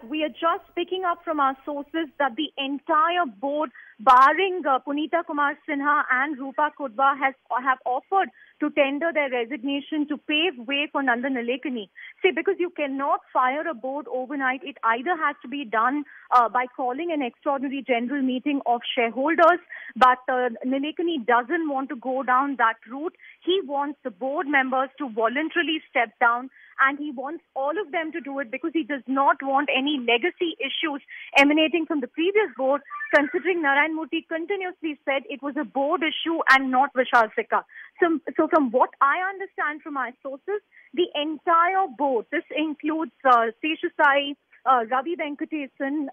we are just picking up from our sources that the entire board, barring Punita Kumar Sinha and Rupa Kudva, have offered to tender their resignation to pave way for Nandan Nilekani. See, because you cannot fire a board overnight. It either has to be done by calling an extraordinary general meeting of shareholders, but Nilekani doesn't want to go down that route. He wants the board members to voluntarily step down, and he wants all of them to do it because he does not want any legacy issues emanating from the previous board, considering Narayan Murthy continuously said it was a board issue and not Vishal Sikka. So from what I understand from my sources, the entire board, this includes Seshasai, Ravi Venkatesan,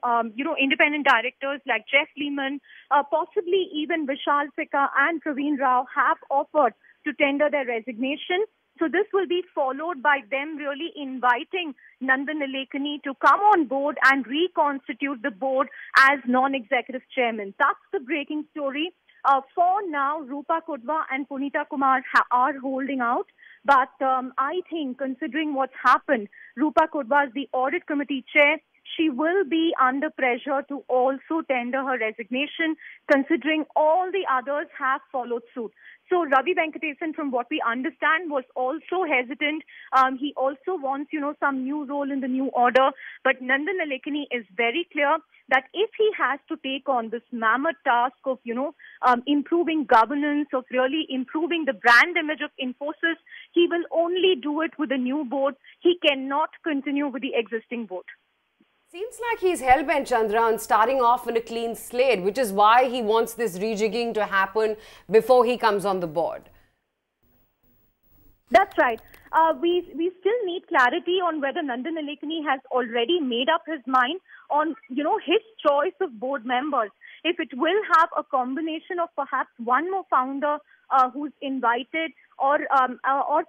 independent directors like Jeff Lehman, possibly even Vishal Sikka and Praveen Rao have offered to tender their resignation. So this will be followed by them really inviting Nandan Nilekani to come on board and reconstitute the board as non-executive chairman. That's the breaking story. For now, Rupa Kudva and Punita Kumar are holding out. But I think, considering what's happened, Rupa Kudva is the audit committee chair. She will be under pressure to also tender her resignation, considering all the others have followed suit. So Ravi Venkatesan, from what we understand, was also hesitant. He also wants, some new role in the new order. But Nandan Nilekani is very clear that if he has to take on this mammoth task of, improving governance, of really improving the brand image of Infosys, he will only do it with a new board. He cannot continue with the existing board. Seems like he's hell-bent, Chandra, on starting off on a clean slate, which is why he wants this rejigging to happen before he comes on the board. That's right. We still need clarity on whether Nandan Nilekani has already made up his mind on, his choice of board members. If it will have a combination of perhaps one more founder who's invited, or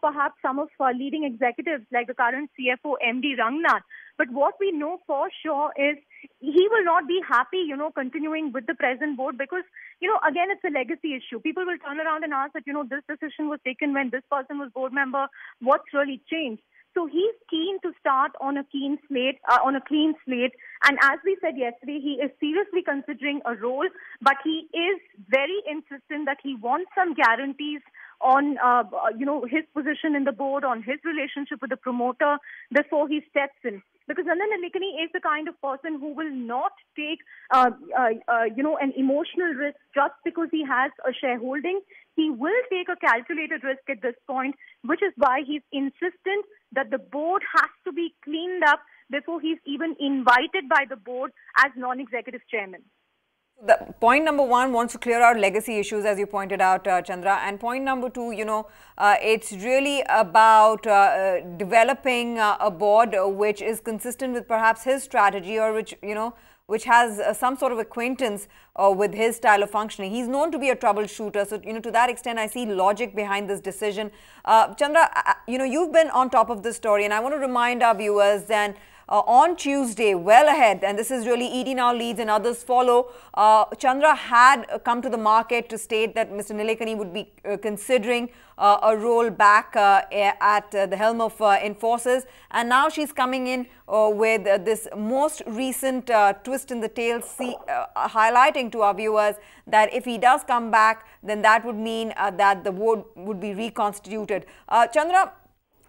perhaps some of leading executives like the current CFO, MD Rangnath. But what we know for sure is he will not be happy, continuing with the present board because, again, it's a legacy issue. People will turn around and ask that, this decision was taken when this person was board member. What's really changed? So he's keen to start on a clean slate. And as we said yesterday, he is seriously considering a role, but he is very insistent that he wants some guarantees on, his position in the board, on his relationship with the promoter before he steps in. Because Nandan Nilekani is the kind of person who will not take, an emotional risk just because he has a shareholding. He will take a calculated risk at this point, which is why he's insistent that the board has to be cleaned up before he's even invited by the board as non-executive chairman. The point number one wants to clear out legacy issues, as you pointed out, Chandra. And point number two, it's really about developing a board which is consistent with perhaps his strategy, or which has some sort of acquaintance with his style of functioning. He's known to be a troubleshooter. So, to that extent, I see logic behind this decision. Chandra, you've been on top of this story, and I want to remind our viewers then, on Tuesday, well ahead, and this is really ED now leads and others follow, Chandra had come to the market to state that Mr. Nilekani would be considering a role back at the helm of Infosys, and now she's coming in with this most recent twist in the tail, highlighting to our viewers that if he does come back, then that would mean that the board would be reconstituted. Chandra,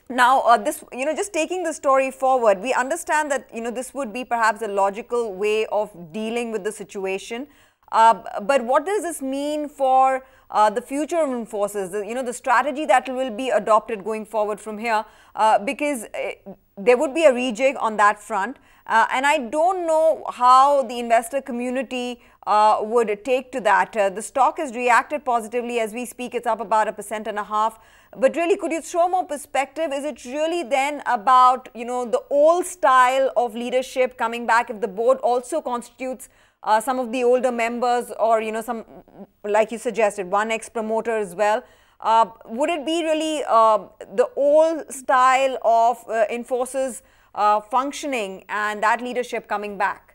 now, just taking the story forward, we understand that, this would be perhaps a logical way of dealing with the situation. But what does this mean for the future of Infosys, the strategy that will be adopted going forward from here? Because there would be a rejig on that front. And I don't know how the investor community would take to that. The stock has reacted positively as we speak. It's up about 1.5%. But really, could you throw more perspective? Is it really then about, the old style of leadership coming back if the board also constitutes some of the older members, or, some, like you suggested, one ex-promoter as well? Would it be really the old style of Infosys functioning and that leadership coming back?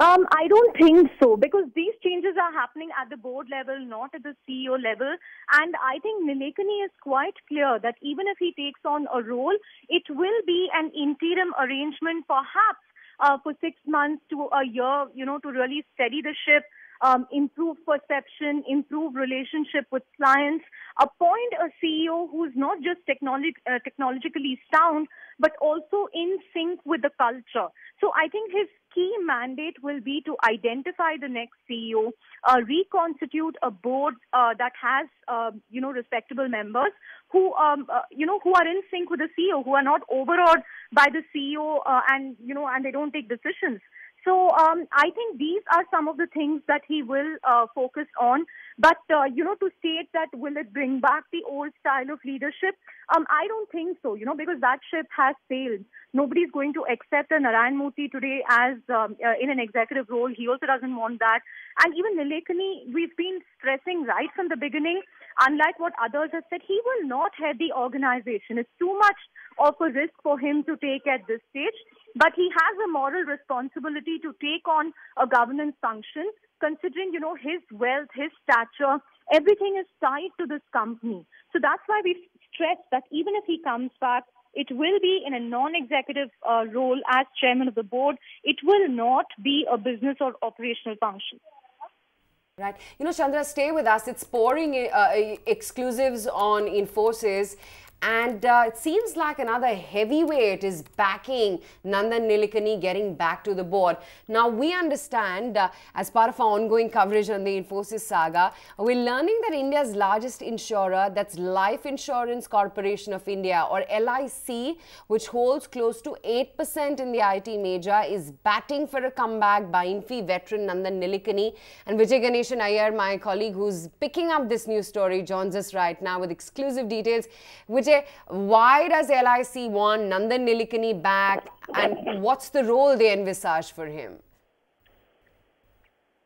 I don't think so, because these changes are happening at the board level, not at the CEO level. And I think Nilekani is quite clear that even if he takes on a role, it will be an interim arrangement, perhaps for 6 months to a year, to really steady the ship, improve perception, improve relationship with clients, appoint a CEO who's not just technologically sound, but also in sync with the culture. So I think his key mandate will be to identify the next CEO, reconstitute a board that has, respectable members who are in sync with the CEO, who are not overawed by the CEO, and they don't take decisions. So I think these are some of the things that he will focus on. But, to state that will it bring back the old style of leadership, I don't think so, because that ship has sailed. Nobody's going to accept a Narayan Murthy today as in an executive role. He also doesn't want that. And even Nilekani, we've been stressing right from the beginning, unlike what others have said, he will not head the organization. It's too much of a risk for him to take at this stage. But he has a moral responsibility to take on a governance function, considering, his wealth, his stature, everything is tied to this company. So that's why we stress that even if he comes back, it will be in a non-executive role as chairman of the board. It will not be a business or operational function. Right. Chandra, stay with us. It's pouring exclusives on Infosys. And it seems like another heavyweight is backing Nandan Nilekani getting back to the board. Now, we understand, as part of our ongoing coverage on the Infosys saga, we're learning that India's largest insurer, that's Life Insurance Corporation of India, or LIC, which holds close to 8% in the IT major, is batting for a comeback by Infi veteran Nandan Nilekani. And Vijay Ganeshan Iyer, my colleague who's picking up this news story, joins us right now with exclusive details. Vijay, why does LIC want Nandan Nilekani back, and what's the role they envisage for him?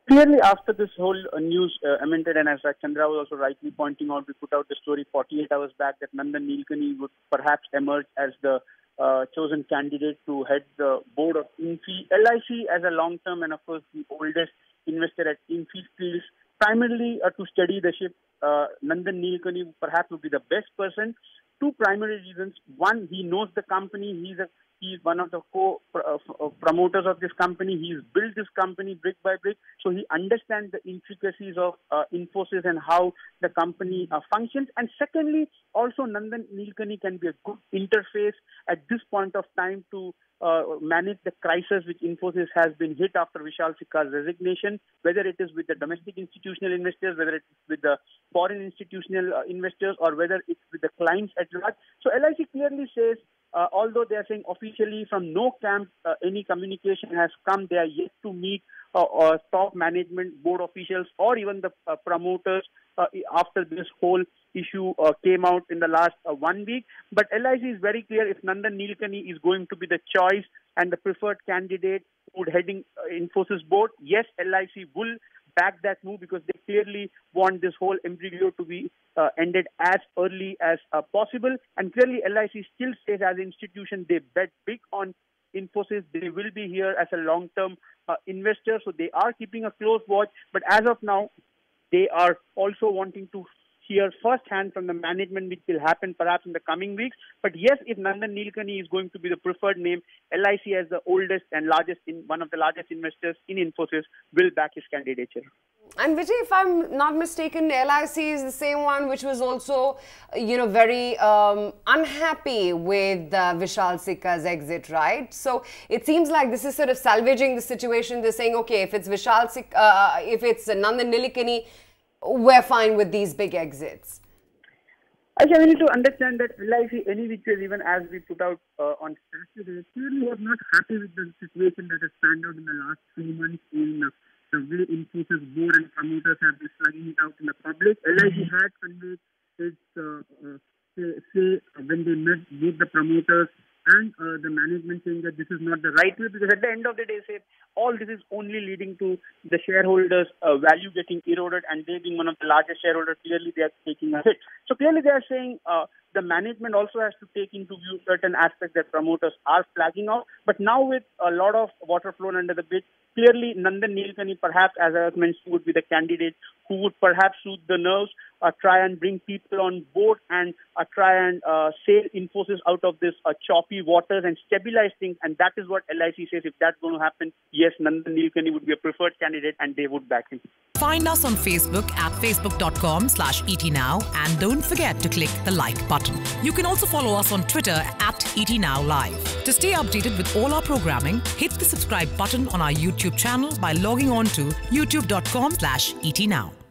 Clearly, after this whole news emanated, and as Chandra was also rightly pointing out, we put out the story 48 hours back that Nandan Nilekani would perhaps emerge as the chosen candidate to head the board of Infi. LIC, as a long-term and, of course, the oldest investor at Infi, feels primarily to steady the ship. Nandan Nilekani perhaps would be the best person. Two primary reasons. One, he knows the company. He's one of the promoters of this company. He's built this company brick by brick. So he understands the intricacies of Infosys and how the company functions. And secondly, also Nandan Nilekani can be a good interface at this point of time to manage the crisis which Infosys has been hit after Vishal Sikka's resignation, whether it is with the domestic institutional investors, whether it's with the foreign institutional investors, or whether it's with the clients at large. So LIC clearly says, although they are saying officially from no camp any communication has come, they are yet to meet top management, board officials, or even the promoters after this whole issue came out in the last 1 week. But LIC is very clear, if Nandan Nilekani is going to be the choice and the preferred candidate would heading Infosys board, yes, LIC will back that move because they clearly want this whole imbroglio to be ended as early as possible. And clearly LIC still says as an institution they bet big on Infosys. They will be here as a long-term investor, so they are keeping a close watch. But as of now, they are also wanting to hear firsthand from the management, which will happen perhaps in the coming weeks. But yes, if Nandan Nilekani is going to be the preferred name, LIC as the oldest and one of the largest investors in Infosys will back his candidature. And Vijay, if I'm not mistaken, LIC is the same one which was also, very unhappy with Vishal Sikka's exit, right? So it seems like this is sort of salvaging the situation. They're saying, okay, if it's Vishal Sikka, if it's Nandan Nilekani, we're fine with these big exits. Actually, we need to understand that LIC, any which way, even as we put out on Saturday, clearly was not happy with the situation that has panned out in the last 3 months in the way Infosys board and promoters have been slugging it out in the public. LIC had conveyed its say when they met both the promoters and the management, saying that this is not the right way, because at the end of the day, say all this is only leading to the shareholders' value getting eroded, and they being one of the largest shareholders, clearly they are taking a hit. So clearly they are saying the management also has to take into view certain aspects that promoters are flagging out. But now with a lot of water flown under the bridge, clearly Nandan Nilekani, perhaps, as I was mentioning, would be the candidate who would perhaps soothe the nerves, try and bring people on board, and try and sail Infosys out of this choppy waters and stabilize things. And that is what LIC says. If that's going to happen, yes, Nandan Nilekani would be a preferred candidate and they would back him. Find us on Facebook at facebook.com/ETNow, and don't forget to click the like button. You can also follow us on Twitter at ETNowLive. To stay updated with all our programming, hit the subscribe button on our YouTube channel by logging on to youtube.com/ETNow.